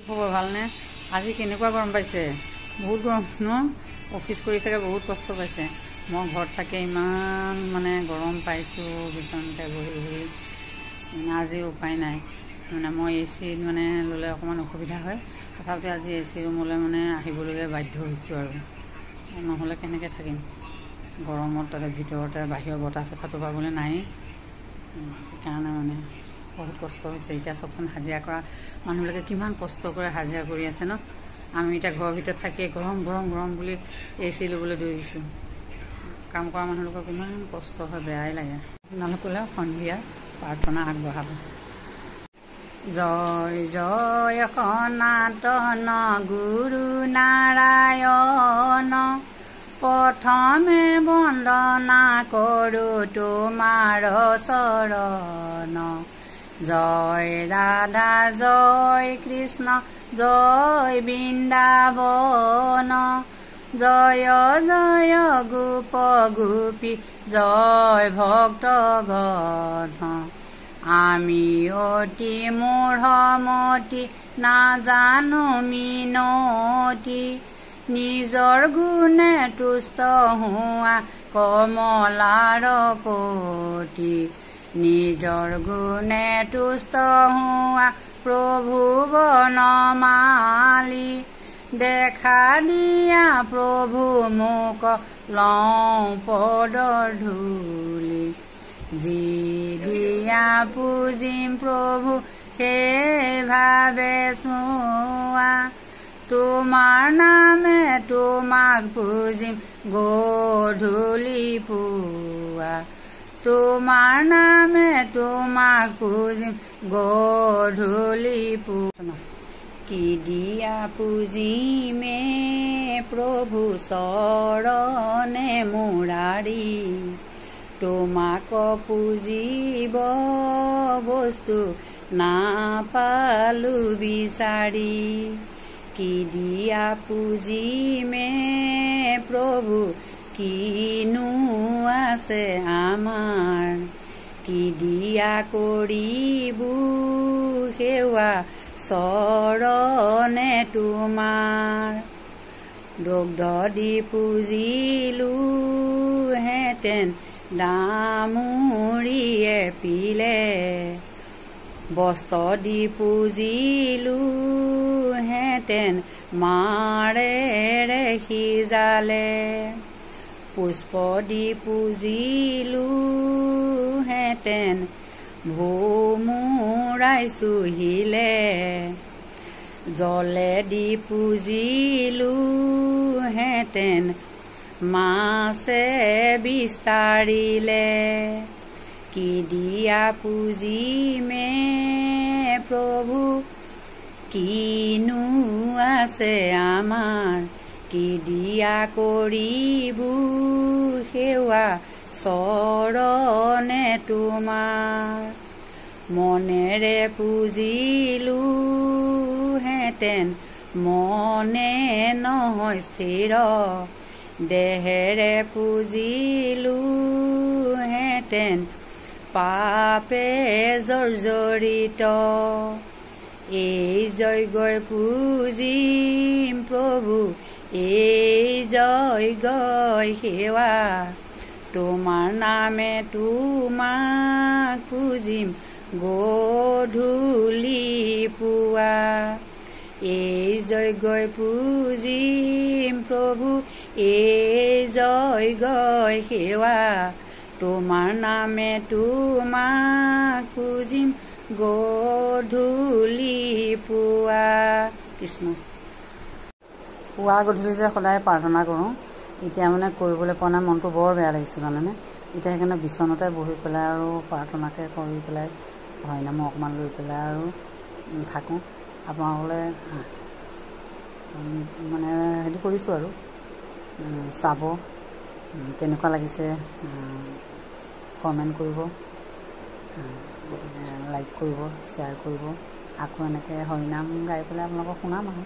খবৰ ভালনে? আজি কেনেকুৱা গৰম পাইছে? বহুত গৰম ন? অফিচ কৰি চাগে বহুত কষ্ট পাইছে। মই ঘৰত থাকি ইমান গৰম পাইছোঁ বিচনাতে বহি বহি। আজি উপায় নাই। মই AC ল'লে অকণমান অসুবিধা হয়। তথাপিও আজি AC ৰুমলৈ আহিবলগীয়া বাধ্য হৈছোঁ আৰু। নহ'লে কেনেকৈ থাকিম গৰমত, তাতে ভিতৰতে বাহিৰৰ বতাহ চতাহটো পাবলৈ নাই। সেইকাৰণে বহুত কষ্ট হৈছে। এতিয়া চাওকচোন, হাজিৰা কৰা মানুহবিলাকে কিমান কষ্ট কৰে হাজিৰা কৰি আছে ন। আমি এতিয়া ঘৰৰ ভিতৰত থাকিয়ে গৰম গৰম গৰম বুলি AC ল'বলৈ দৌৰিছোঁ। কাম কৰা মানুহলোকৰ কিমান কষ্ট হয়, বেয়াই লাগে। আপোনালোকলৈ সন্ধিয়া প্ৰাৰ্থনা আগবঢ়াব। জয় জয় সনাতন গুৰু নাৰায়ণ, প্ৰথমে বন্দনা কৰোঁ তোমাৰ চৰণ। জয় ৰাধা জয় কৃষ্ণ জয় বৃন্দাবন, জয় জয় গোপ গোপী জয় ভক্তগণ। আমি অতি মূঢ়মতি নাজানো মিনতি, নিজৰ গুণে তুষ্ট হোৱা কমলাৰ পতি। নিজৰ গুণে তুষ্ট হোৱা প্ৰভু বনমালী, দেখা দিয়া প্ৰভু মোক লওঁ পদৰ ধূলি। যি দিয়া পূজিম প্ৰভু সেইভাৱে চোৱা, তোমাৰ নামে তোমাক পূজিম গধূলি পুৱা। তোমাৰ নামে তোমাক পূজিম গধূলি পুৱা। কি দিয়া পূজিমে প্ৰভু চৰণে মুৰাৰী, তোমাক পূজিব বস্তু নাপালো বিচাৰি। কি দিয়া পূজিমে প্ৰভু কিনো আছে আমাৰ, কি দিয়া কৰিবো সেৱা চৰণে তোমাৰ। দুগ্ধ দি পূজিলো হেঁতেন দামুৰিয়ে পিলে, বস্ত্ৰ দি পূজিলো হেঁতেন মাৰেৰে সিজালে। পুষ্প দি পূজিলো হেঁতেন ভোমোৰাই চুহিলে, জলে দি পূজিলো হেঁতেন মাছে বিস্তাৰিলে। কি দিয়া পূজিমে প্ৰভু কিনো আছে আমাৰ, কি দিয়া কৰিবো সেৱা চৰণে তোমাৰ। মনেৰে পূজিলো হেঁতেন মনে নহয় স্থিৰ, দেহেৰে পূজিলো হেঁতেন পাপে জৰ্জৰিত। এই যজ্ঞই পূজিম প্ৰভু এই যজ্ঞই সেৱা, তোমাৰ নামে তোমাক পূজিম গধূলি পুৱা। এই যজ্ঞই পূজিম প্ৰভু এই যজ্ঞই সেৱা, তোমাৰ নামে তোমাক পূজিম গধূলি পুৱা। কৃষ্ণ। পুৱা গধূলি যে সদায় প্ৰাৰ্থনা কৰোঁ, এতিয়া কৰিবলৈ পোৱা নাই, মনটো বৰ বেয়া লাগিছে জানেনে। এতিয়া সেইকাৰণে বিচনাতে বহি পেলাই আৰু প্ৰাৰ্থনাকে কৰি পেলাই হৰিনাম অকণমান লৈ পেলাই আৰু থাকোঁ। আপোনালোকলৈ হেৰি কৰিছোঁ আৰু চাব, কেনেকুৱা লাগিছে কমেণ্ট কৰিব, লাইক কৰিব, শ্বেয়াৰ কৰিব। আকৌ এনেকৈ হৰিনাম গাই পেলাই আপোনালোকক শুনাম আৰু।